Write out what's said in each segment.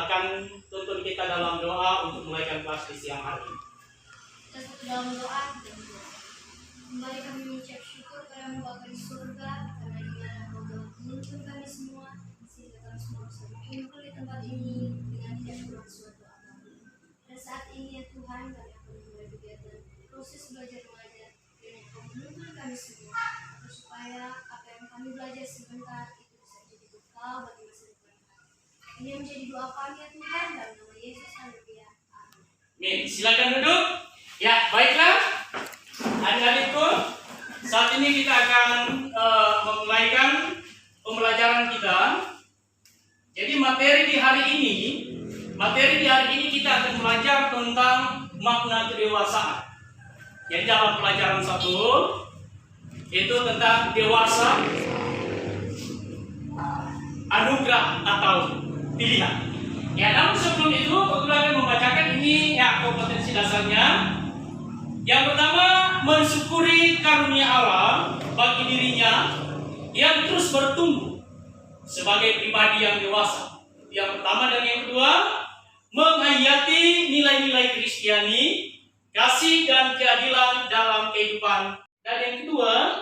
akan tuntun kita dalam doa untuk mulaikan kelas di siang hari. Dalam doa, kembali kami mengucap syukur pada Bapa di surga, karena di mana Engkau telah menuntun kami semua, sehingga kami semua bisa berkumpul di tempat ini dengan tidak kurang suatu kami. Dan saat ini ya Tuhan, kami akan mulai kegiatan proses belajar mengajar, dan Engkau menuntun kami semua, supaya apa yang kami belajar sebentar itu bisa jadi bekal bagi masa depan. Ini menjadi doa kami ya Tuhan, dalam nama Yesus haleluya. Amin. Silakan duduk. Ya, baiklah. Adik-adikku, saat ini kita akan memulaikan pembelajaran kita. Jadi materi di hari ini kita akan belajar tentang makna kedewasaan. Jadi dalam pelajaran 1 itu tentang dewasa, anugerah atau pilihan. Ya, namun sebelum itu aku akan membacakan ini ya kompetensi dasarnya. Yang pertama, mensyukuri karunia Allah bagi dirinya yang terus bertumbuh sebagai pribadi yang dewasa. Yang pertama, dan yang kedua, menghayati nilai-nilai Kristiani, kasih dan keadilan dalam kehidupan. Dan yang kedua,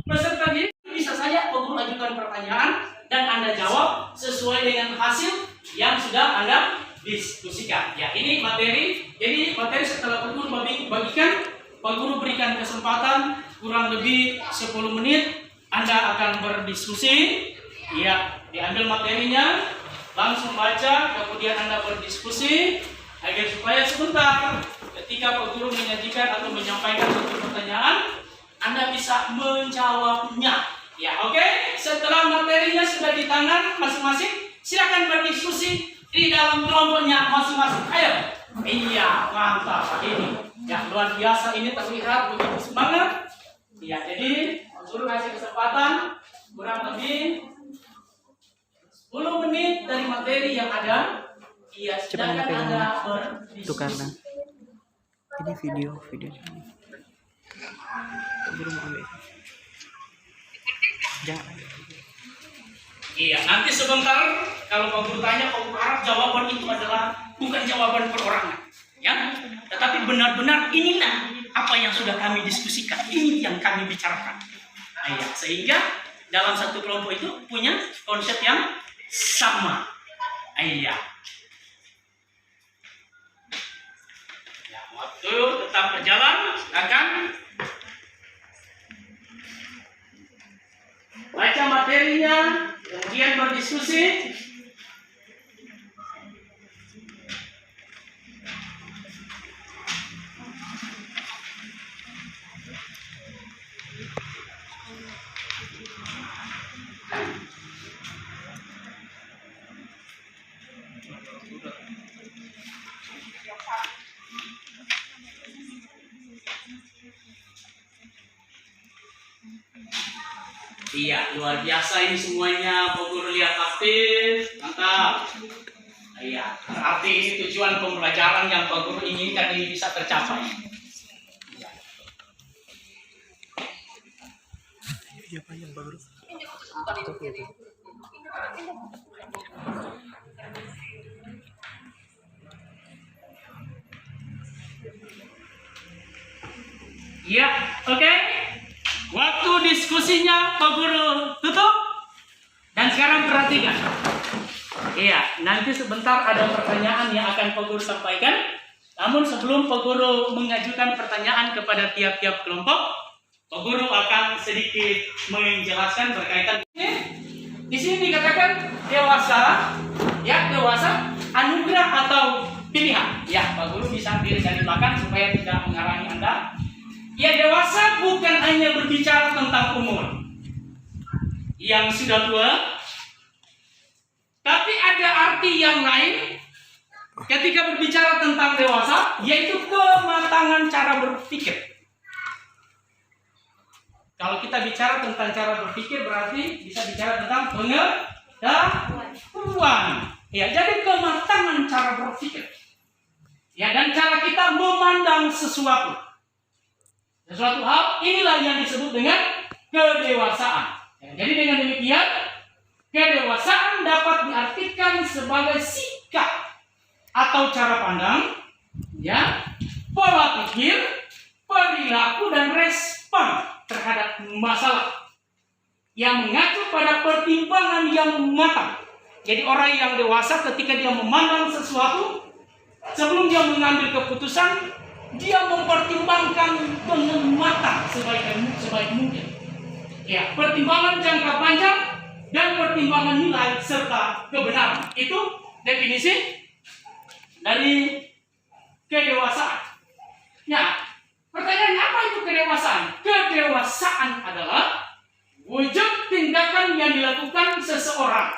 peserta didik bisa saja guru ajukan pertanyaan dan Anda jawab sesuai dengan hasil yang sudah Anda diskusikan. Ya, ini materi. Jadi materi setelah Pak Guru bagikan, Pak Guru berikan kesempatan kurang lebih 10 menit Anda akan berdiskusi. Ya, diambil materinya, langsung baca, kemudian Anda berdiskusi agar supaya sebentar ketika Pak Guru menyajikan atau menyampaikan satu pertanyaan, Anda bisa menjawabnya. Ya, oke. Setelah materinya sudah di tangan masing-masing, silakan berdiskusi di dalam kelompoknya masing-masing. Ayo. Iya, mantap. Ini ya luar biasa, ini terlihat begitu semangat. Ya, jadi guru kasih kesempatan kurang lebih 10 menit dari materi yang ada. Iya, silakan Anda berdiskusi. Itu karena ini video guru mau ambil. Jangan. Iya, nanti sebentar kalau Pak Guru tanya, Pak Guru harap jawaban itu adalah bukan jawaban perorangan, ya, tetapi benar-benar inilah apa yang sudah kami diskusikan, ini yang kami bicarakan. Nah, ya, sehingga dalam satu kelompok itu punya konsep yang sama. Iya. Ya, waktu tetap berjalan, silakan baca materinya, kemudian berdiskusi. Iya, luar biasa ini semuanya. Pak Guru lihat aktif, mantap. Iya, berarti ini tujuan pembelajaran yang Pak Guru inginkan ini bisa tercapai. Iya. Video panjang Pak Guru. Iya, oke. Waktu diskusinya Pak Guru tutup. Dan sekarang perhatikan. Iya, nanti sebentar ada pertanyaan yang akan Pak Guru sampaikan. Namun sebelum Pak Guru mengajukan pertanyaan kepada tiap-tiap kelompok, Pak Guru akan sedikit menjelaskan berkaitan ini. Di sini dikatakan dewasa, ya, dewasa, anugerah atau pilihan. Ya, Pak Guru bisa diri dari belakang supaya tidak menghalangi Anda. Ya, dewasa bukan hanya berbicara tentang umur yang sudah tua, tapi ada arti yang lain ketika berbicara tentang dewasa, yaitu kematangan cara berpikir. Kalau kita bicara tentang cara berpikir, berarti bisa bicara tentang pengetahuan. Ya, jadi kematangan cara berpikir. Ya, dan cara kita memandang sesuatu hal, inilah yang disebut dengan kedewasaan. Ya, jadi dengan demikian, kedewasaan dapat diartikan sebagai sikap atau cara pandang, ya, pola pikir, perilaku dan respon terhadap masalah yang mengacu pada pertimbangan yang matang. Jadi orang yang dewasa ketika dia memandang sesuatu, sebelum dia mengambil keputusan, dia mempertimbangkan dengan matang sebaik mungkin. Ya, pertimbangan jangka panjang dan pertimbangan nilai serta kebenaran. Itu definisi dari kedewasaan. Ya, pertanyaannya apa itu kedewasaan? Kedewasaan adalah wujud tindakan yang dilakukan seseorang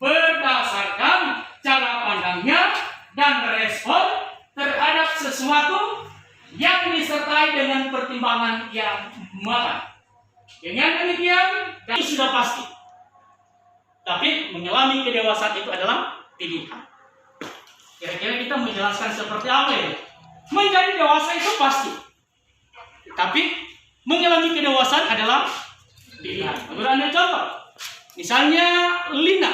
berdasarkan cara pandangnya dan respon terhadap sesuatu yang disertai dengan pertimbangan yang matang. Dengan demikian, itu sudah pasti. Tapi mengalami kedewasaan itu adalah pilihan. Kira-kira kita menjelaskan seperti apa ya? Menjadi dewasa itu pasti. Tapi mengalami kedewasaan adalah pilihan. Beri Anda contoh. Misalnya Lina.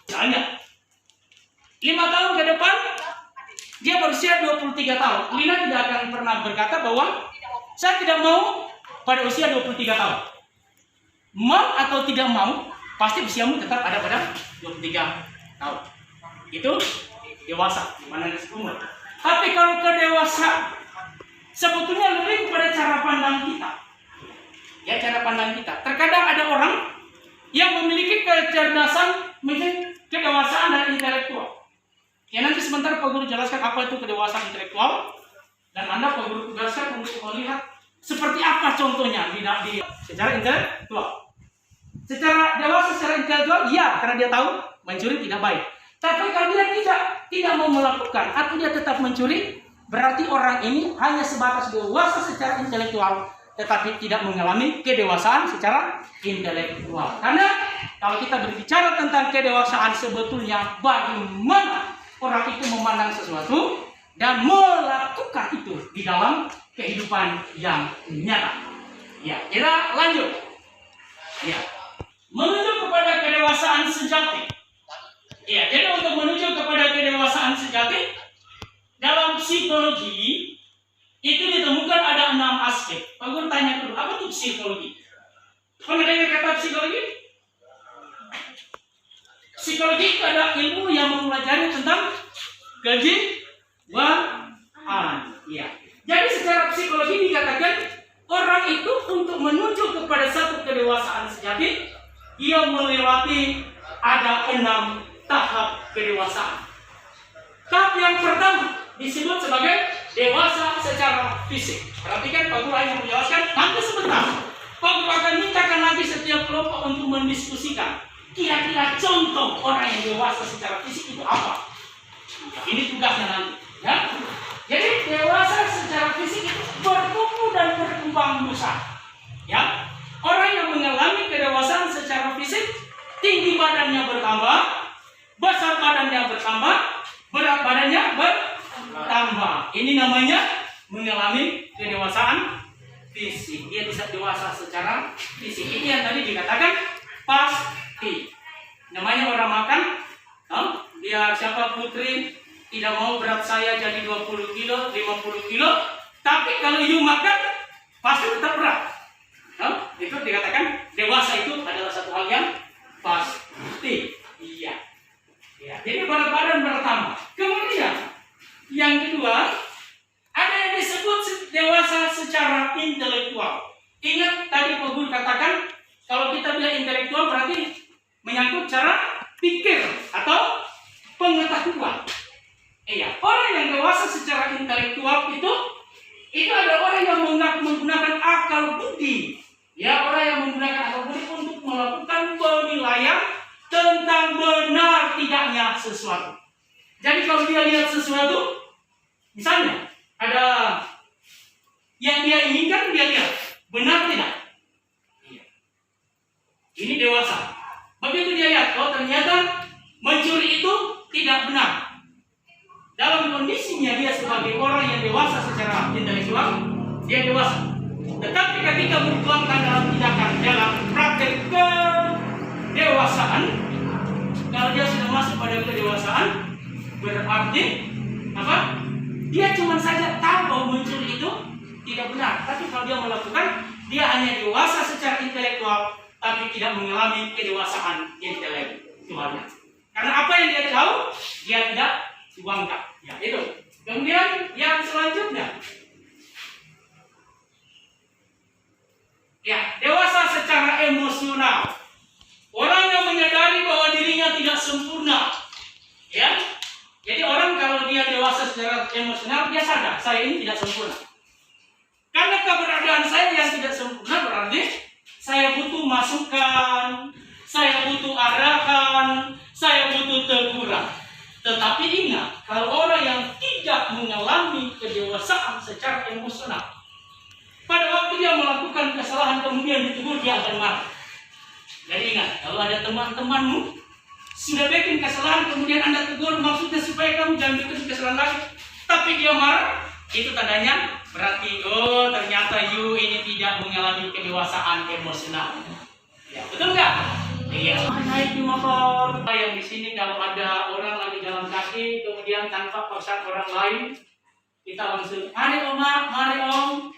Misalnya 5 tahun ke depan dia berusia 23 tahun. Lina tidak akan pernah berkata bahwa saya tidak mau pada usia 23 tahun. Mau atau tidak mau, pasti usiamu tetap ada pada 23 tahun. Itu dewasa, mana umur. Tapi kalau kedewasaan sebetulnya lebih kepada cara pandang kita. Ya, cara pandang kita. Terkadang ada orang yang memiliki kecerdasan, mungkin kedewasaan dan intelektual. Ya, nanti sebentar Pak Guru jelaskan apa itu kedewasaan intelektual, dan Anda Pak Guru tugaskan untuk melihat seperti apa contohnya di secara intelektual. Secara dewasa, secara intelektual, ya, karena dia tahu mencuri tidak baik. Tapi kalau dia tidak mau melakukan atau dia tetap mencuri, berarti orang ini hanya sebatas dewasa secara intelektual, tetapi tidak mengalami kedewasaan secara intelektual. Karena kalau kita berbicara tentang kedewasaan, sebetulnya bagaimana orang itu memandang sesuatu dan melakukan itu di dalam kehidupan yang nyata. Ya, kita lanjut. Ya, menuju kepada kedewasaan sejati. Ya, jadi untuk menuju kepada kedewasaan sejati, dalam psikologi itu ditemukan ada 6 aspek. Pak Guru tanya dulu, apa itu psikologi? Pernah dengar kata psikologi? Psikologi itu adalah ilmu yang mempelajari tentang kejiwaan. Ya. Jadi secara psikologi dikatakan orang itu untuk menuju kepada satu kedewasaan sejati, ia melewati ada 6 tahap kedewasaan. Tahap yang pertama disebut sebagai dewasa secara fisik. Perhatikan Pak Guru hanya menjelaskan, nanti sebentar Pak Guru akan mintakan lagi setiap kelompok untuk mendiskusikan kira-kira contoh orang yang dewasa secara fisik itu apa. Ini tugasnya nanti, ya. Jadi dewasa secara fisik itu bertumbuh dan berkembang besar, ya. Orang yang mengalami kedewasaan secara fisik, tinggi badannya bertambah, besar badannya bertambah, berat badannya bertambah. Ini namanya mengalami kedewasaan fisik. Dia bisa dewasa secara fisik. Ini yang tadi dikatakan pasti. Namanya orang makan, dia siapa Putri tidak mau berat saya jadi 20 kilo, 50 kilo, tapi kalau you makan pasti tetap berat. Itu dikatakan dewasa itu adalah satu hal yang pasti. Iya. Ya, jadi berat badan bertambah. Kemudian yang kedua, ada yang disebut dewasa secara intelektual. Ingat tadi Pak Guru katakan, kalau kita bilang intelektual berarti menyangkut cara pikir atau pengetahuan. Iya, orang yang dewasa secara intelektual itu Itu adalah orang yang menggunakan akal budi. Ya, orang yang menggunakan akal budi untuk melakukan penilaian tentang benar tidaknya sesuatu. Jadi kalau dia lihat sesuatu, misalnya ada yang dia inginkan, dia lihat benar tidak? Iya. Ini dewasa. Begitu dia lihat, oh ternyata mencuri itu tidak benar. Dalam kondisinya dia sebagai orang yang dewasa secara intelektual, dia dewasa. Tetapi ketika bertuangkan dalam tindakan, dalam praktek kedewasaan, kalau dia sudah masuk pada kedewasaan, berarti apa? Dia cuma saja tahu bahwa mencuri itu tidak benar. Tapi kalau dia melakukan, dia hanya dewasa secara intelektual, tapi tidak mengalami kedewasaan intelektualnya. Karena apa yang dia tahu, dia tidak tuangkan. Ya, itu. Kemudian yang selanjutnya, ya, dewasa secara emosional. Orang yang menyadari bahwa dirinya tidak sempurna. Ya. Jadi orang kalau dia dewasa secara emosional, dia sadar saya ini tidak sempurna. Karena keberadaan saya yang tidak sempurna berarti saya butuh masukan, saya butuh arahan, saya butuh teguran. Tetapi ingat, kalau orang yang tidak mengalami kedewasaan secara emosional, pada waktu dia melakukan kesalahan kemudian ditegur, dia akan marah. Jadi ingat, kalau ada teman-temanmu sudah bikin kesalahan kemudian Anda tegur, maksudnya supaya kamu jangan bikin kesalahan lagi, tapi dia marah, itu tandanya berarti oh ternyata you ini tidak mengalami kedewasaan emosional. Ya, betul nggak? Iya. Naik di motor. Yang di sini kalau ada orang lagi jalan kaki kemudian tanpa paksa orang lain, kita langsung mari om, mari om.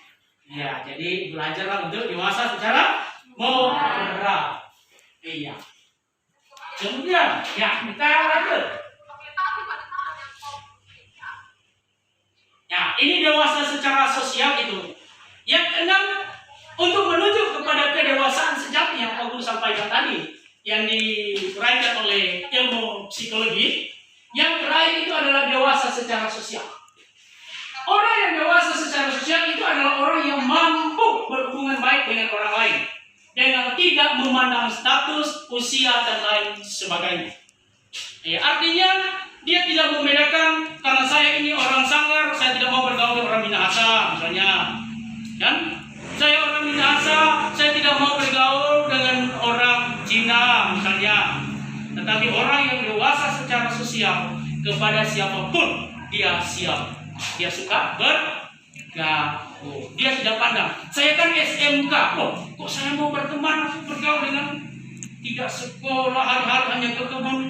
Ya, jadi belajarlah untuk dewasa secara moral. Iya. Kemudian, ya kita lanjut. Ya, ini dewasa secara sosial itu. Yang keenam, untuk menuju kepada kedewasaan sejati yang aku sampaikan tadi, yang diuraikan oleh ilmu psikologi, yang terakhir itu adalah dewasa secara sosial. Orang yang dewasa secara sosial itu adalah orang yang mampu berhubungan baik dengan orang lain, dengan tidak memandang status, usia, dan lain sebagainya. Ya, artinya dia tidak membedakan karena saya ini orang Sanggar, saya tidak mau bergaul dengan orang Minahasa, misalnya. Dan saya orang Minahasa, saya tidak mau bergaul dengan orang Cina, misalnya. Tetapi orang yang dewasa secara sosial, kepada siapapun dia siap, dia suka bergaul. Dia tidak pandang, saya kan SMK, kok saya mau berteman, aku bergaul dengan tidak sekolah, hari-hari hanya ke kebun.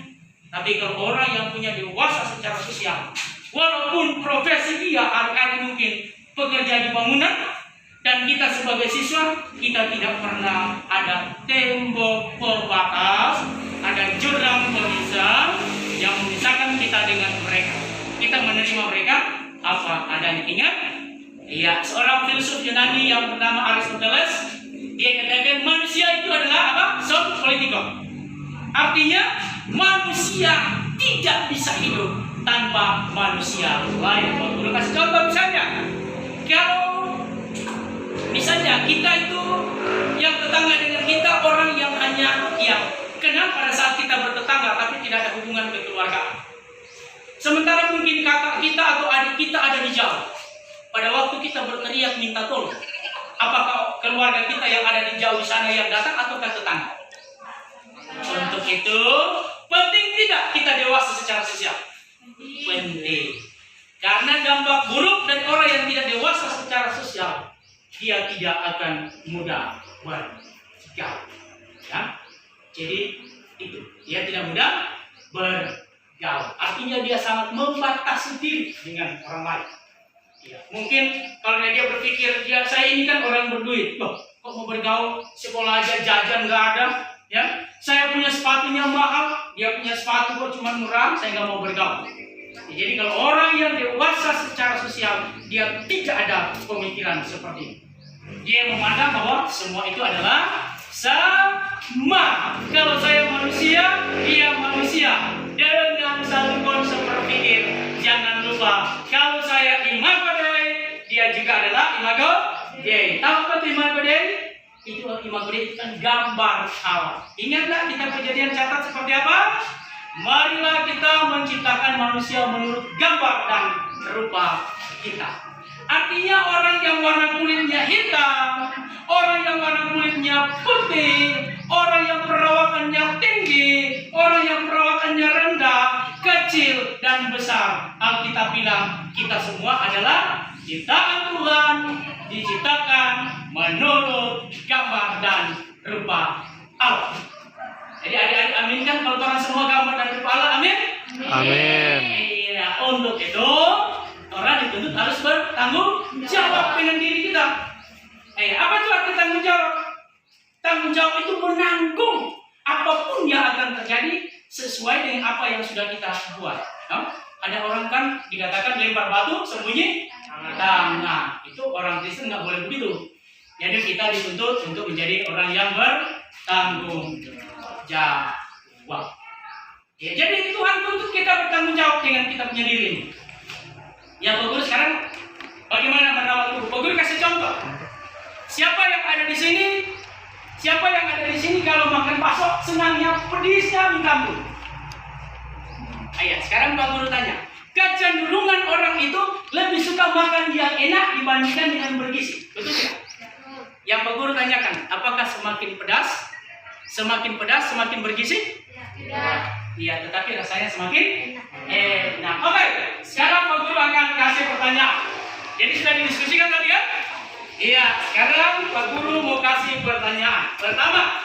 Tapi kalau orang yang punya dewasa secara sosial, walaupun profesi dia hari-hari mungkin pekerja di bangunan, dan kita sebagai siswa, kita tidak pernah ada tembok pembatas, ada jurang pemisah yang memisahkan kita dengan mereka. Kita menerima mereka apa adanya. Ingat, ya, seorang filsuf Yunani yang bernama Aristoteles, dia katakan manusia itu adalah apa? Sub politico. Artinya manusia tidak bisa hidup tanpa manusia lain. Kalau kasih contoh misalnya, kalau misalnya kita itu yang tetangga dengan kita orang yang hanya kenal pada saat kita bertetangga tapi tidak ada hubungan kekeluargaan. Sementara mungkin kakak kita atau adik kita ada di jauh. Pada waktu kita berteriak minta tolong, apakah keluarga kita yang ada di jauh di sana yang datang atau tetangga? Untuk itu penting tidak kita dewasa secara sosial? Penting. Karena dampak buruk dari orang yang tidak dewasa secara sosial, dia tidak akan mudah bergaul. Ya. Jadi itu, dia tidak mudah bergaul. Artinya dia sangat membatasi diri dengan orang lain. Ya. Mungkin kalau dia berpikir, ya saya ini kan orang berduit, kok mau bergaul, sekolah aja jajan nggak ada, ya. Saya punya sepatunya mahal, dia punya sepatu kok cuma murah, saya nggak mau bergaul. Ya, jadi kalau orang yang dewasa secara sosial, dia tidak ada pemikiran seperti ini. Dia memandang bahwa semua itu adalah sama. Kalau saya manusia, dia manusia. Dengan satu konsep berpikir, jangan lupa kalau saya imagodai, dia juga adalah Jadi, tahu apa itu imago Dei? Itu imago Dei itu kan gambar Allah. Ingatlah kita Kejadian catat seperti apa? Marilah kita menciptakan manusia menurut gambar dan rupa kita. Artinya orang yang warna kulitnya hitam, orang yang warna kulitnya putih, orang yang perawakannya tinggi, orang yang perawakannya rendah, kecil dan besar. Alkitab bilang kita semua adalah ciptaan Tuhan, diciptakan menurut gambar dan rupa Allah. Jadi adik-adik aminkan kalau orang semua gambar dan rupa Allah, amin? Amin. Iya, untuk itu orang dituntut harus bertanggung jawab dengan diri kita. Apa itu arti tanggung jawab? Tanggung jawab itu menanggung apapun yang akan terjadi sesuai dengan apa yang sudah kita buat. Ada orang kan dikatakan lempar batu sembunyi tangan. Itu orang Kristen nggak boleh begitu. Jadi kita dituntut untuk menjadi orang yang bertanggung jawab. Ya, jadi Tuhan tuntut kita bertanggung jawab dengan kita punya diri. Ya Pak Guru sekarang bagaimana merawat tubuh? Pak Guru kasih contoh. Siapa yang ada di sini? Siapa yang ada di sini kalau makan bakso senangnya pedisnya minta ampun? Ayo, sekarang Pak Guru tanya. Kecenderungan orang itu lebih suka makan yang enak dibandingkan dengan bergizi. Betul tidak? Yang Pak Guru tanyakan, apakah semakin pedas semakin bergizi? Iya, tetapi rasanya semakin enak. Oke, sekarang Pak Guru akan kasih pertanyaan. Jadi sudah didiskusikan tadi ya? Iya, sekarang Pak Guru mau kasih pertanyaan. Pertama,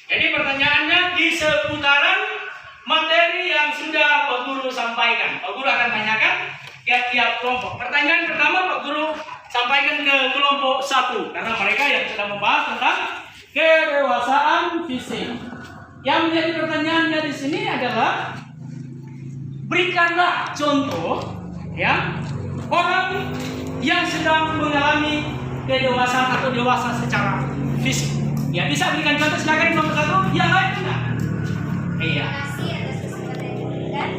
jadi pertanyaannya di seputaran materi yang sudah Pak Guru sampaikan. Pak Guru akan tanyakan tiap-tiap kelompok. Pertanyaan pertama Pak Guru sampaikan ke kelompok 1 karena mereka yang sudah membahas tentang kedewasaan fisik. Yang menjadi pertanyaannya di sini adalah berikanlah contoh ya orang yang sedang mengalami kedewasaan atau dewasa secara fisik. Ya bisa berikan contoh, silakan nomor 1. Yang lain enggak? Iya. Terima kasih atas kesempatan yang diberikan.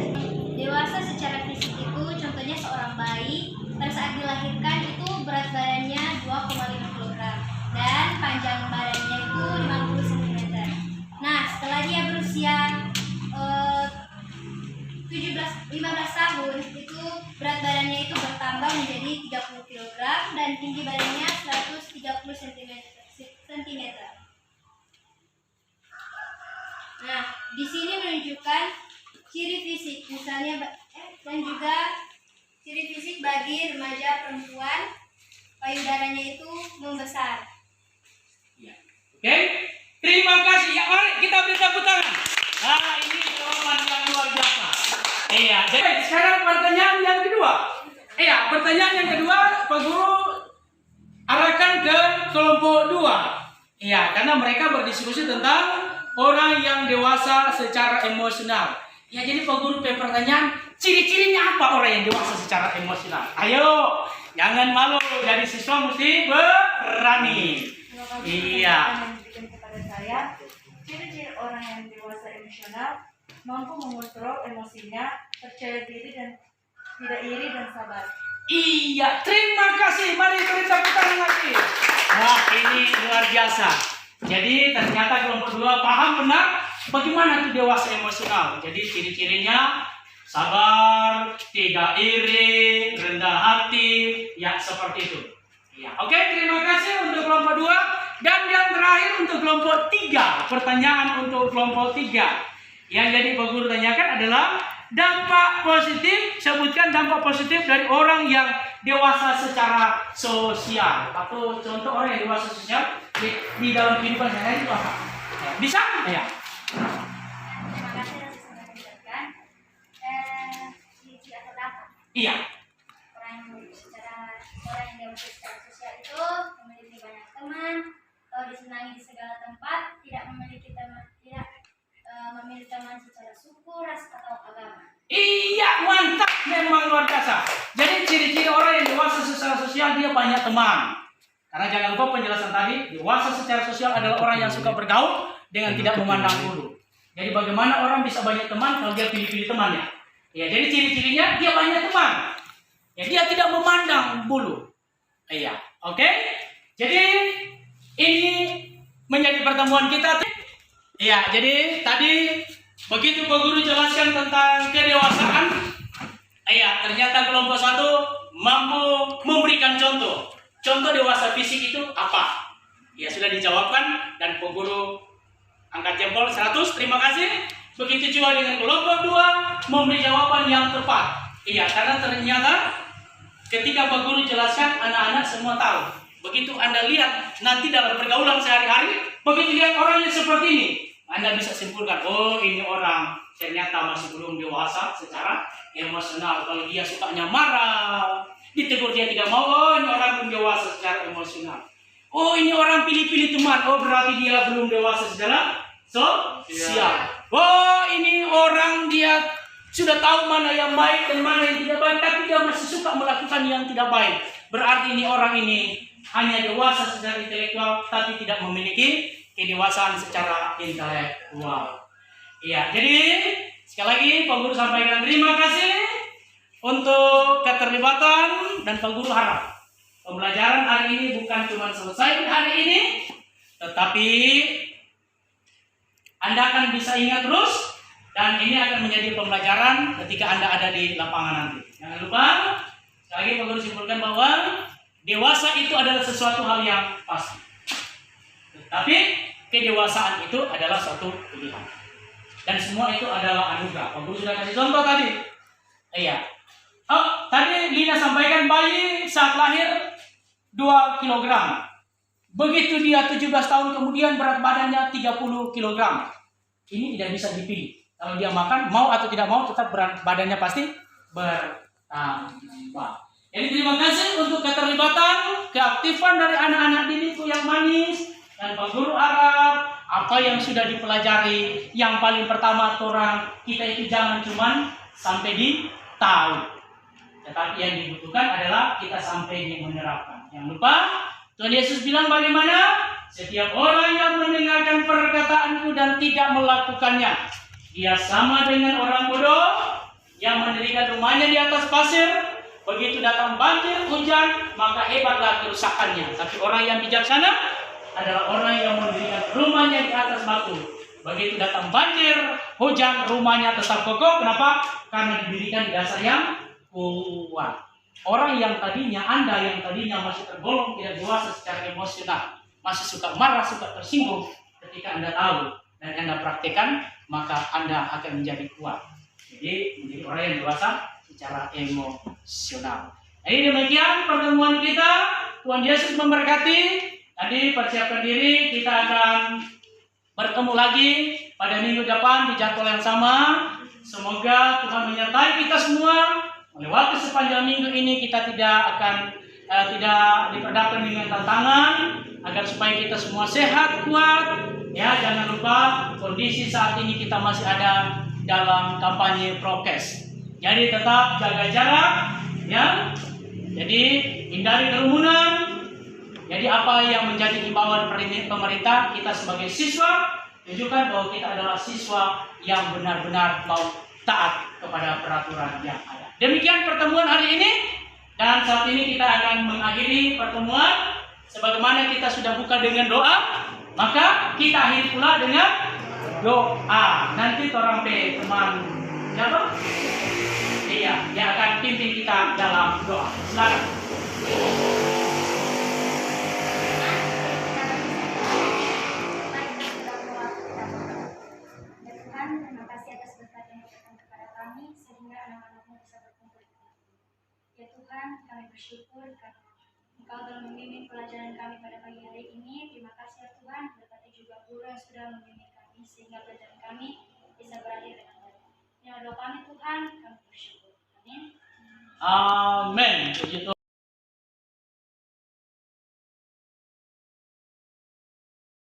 Dewasa secara fisik itu contohnya seorang bayi pada saat dilahirkan itu berat badannya 2,5 kg dan panjang badannya itu 50 cm. Nah, setelah dia berusia 15 tahun itu berat badannya itu bertambah menjadi 30 kg dan tinggi badannya 130 cm. Nah, di sini menunjukkan ciri fisik, misalnya dan juga ciri fisik bagi remaja perempuan, payudaranya itu membesar. Oke, terima kasih. Ya, mari kita beri tepuk tangan. Nah, ini jawaban yang luar biasa. Iya, jadi sekarang pertanyaan yang kedua. Iya, pertanyaan yang kedua Pak Guru arahkan ke kelompok 2. Iya, karena mereka berdiskusi tentang orang yang dewasa secara emosional. Ya, jadi Pak Guru punya pertanyaan, ciri-cirinya apa orang yang dewasa secara emosional? Ayo, jangan malu. Jadi siswa mesti berani. Iya. Kepada saya, ciri-ciri orang yang dewasa emosional mampu mengontrol emosinya, percaya diri dan tidak iri dan sabar. Iya, terima kasih. Mari beri tepuk tangan lagi. Wah, ini luar biasa. Jadi ternyata kelompok 2 paham benar bagaimana itu dewasa emosional. Jadi ciri-cirinya sabar, tidak iri, rendah hati, ya seperti itu. Ya, oke, terima kasih untuk kelompok 2. Dan yang terakhir untuk kelompok 3. Pertanyaan untuk kelompok 3. Yang jadi Pak Guru tanyakan adalah dampak positif, sebutkan dampak positif dari orang yang dewasa secara sosial. Atau contoh orang yang dewasa sosial di dalam kehidupan sehari-hari itu apa? Ya, bisa? Ya. Terima kasih atas kesempatan yang diberikan. Ciri-ciri atau dampak Iya. orang yang dewasa secara sosial itu memiliki banyak teman, disenangi di segala tempat, tidak memiliki teman secara suku, ras atau agama. Iya, mantap, memang luar biasa. Jadi ciri-ciri orang yang dewasa secara sosial dia banyak teman. Karena jangan lupa penjelasan tadi, dewasa secara sosial adalah orang yang suka bergaul dengan tidak memandang bulu. Jadi bagaimana orang bisa banyak teman kalau dia pilih-pilih temannya? Ya, jadi ciri-cirinya dia banyak teman. Ya, dia tidak memandang bulu. Iya, oke. Jadi ini menjadi pertemuan kita. Ya, jadi tadi begitu Pak Guru jelaskan tentang kedewasaan, ya ternyata kelompok 1 mampu memberikan contoh. Contoh dewasa fisik itu apa? Ya sudah dijawabkan dan Pak Guru angkat jempol 100, terima kasih. Begitu juga dengan kelompok 2 memberi jawaban yang tepat. Iya, karena ternyata ketika Pak Guru jelaskan anak-anak semua tahu. Begitu Anda lihat nanti dalam pergaulan sehari-hari, begitu lihat orang yang seperti ini, Anda bisa simpulkan, oh ini orang ternyata masih belum dewasa secara emosional. Kalau dia sukanya marah, ditegur dia tidak mau, oh ini orang belum dewasa secara emosional. Oh ini orang pilih-pilih teman, oh berarti dia belum dewasa secara sosial. Oh ini orang dia sudah tahu mana yang baik dan mana yang tidak baik, tapi dia masih suka melakukan yang tidak baik. Berarti ini orang ini hanya dewasa secara intelektual, tapi tidak memiliki kedewasaan secara intelektual. Iya, jadi sekali lagi Pak Guru sampaikan terima kasih untuk keterlibatan dan Pak Guru harap pembelajaran hari ini bukan cuma selesai hari ini, tetapi Anda akan bisa ingat terus dan ini akan menjadi pembelajaran ketika Anda ada di lapangan nanti. Jangan lupa, sekali lagi Pak Guru simpulkan bahwa dewasa itu adalah sesuatu hal yang pasti. Tetapi kedewasaan itu adalah suatu pilihan. Dan semua itu adalah anugerah. Pak Guru sudah kasih contoh tadi. Iya. Oh, tadi Lina sampaikan bayi saat lahir 2 kg. Begitu dia 17 tahun kemudian berat badannya 30 kg. Ini tidak bisa dipilih. Kalau dia makan, mau atau tidak mau, tetap berat badannya pasti bertambah. Jadi terima kasih untuk keterlibatan, keaktifan dari anak-anak didikku yang manis. Dan Pak Guru harap apa yang sudah dipelajari, yang paling pertama kita itu jangan cuman sampai di tahu. Tetapi yang dibutuhkan adalah kita sampai di menerapkan. Jangan lupa, Tuhan Yesus bilang bagaimana? Setiap orang yang mendengarkan perkataanku dan tidak melakukannya, dia sama dengan orang bodoh yang mendirikan rumahnya di atas pasir. Begitu datang banjir, hujan, maka hebatlah kerusakannya. Tapi orang yang bijaksana adalah orang yang mendirikan rumahnya di atas batu. Begitu datang banjir, hujan, rumahnya tetap kokoh. Kenapa? Karena didirikan di dasar yang kuat. Orang yang tadinya, Anda yang tadinya masih tergolong tidak dewasa secara emosional, masih suka marah, suka tersinggung, ketika Anda tahu dan Anda praktekkan, maka Anda akan menjadi kuat. Jadi menjadi orang yang dewasa secara emosional. Jadi demikian pertemuan kita. Tuhan Yesus memberkati. Tadi persiapkan diri, kita akan bertemu lagi pada minggu depan di jadwal yang sama. Semoga Tuhan menyertai kita semua. Melewati sepanjang minggu ini kita tidak diperdapatkan dengan tantangan, agar supaya kita semua sehat, kuat. Ya, jangan lupa kondisi saat ini kita masih ada dalam kampanye prokes. Jadi tetap jaga jarak, ya. Jadi hindari kerumunan. Jadi apa yang menjadi himbauan pemerintah, kita sebagai siswa tunjukkan bahwa kita adalah siswa yang benar-benar mau taat kepada peraturan yang ada. Demikian pertemuan hari ini, dan saat ini kita akan mengakhiri pertemuan sebagaimana kita sudah buka dengan doa, maka kita akhiri pula dengan doa. Nanti torang teman siapa? Iya, yang akan pimpin kita dalam doa. Silakan. Terima kasih atas berkat yang diberikan kepada kami sehingga anak-anakmu bisa berkumpul. Ya Tuhan, kami bersyukur karena Engkau telah membimbing pelajaran kami pada pagi hari ini. Terima kasih ya Tuhan, berkati juga guru yang sudah membimbing kami sehingga pelajaran kami bisa berakhir dengan baik. Yang doa kami Tuhan, kami bersyukur. Amin. Amin. Puji Tuhan.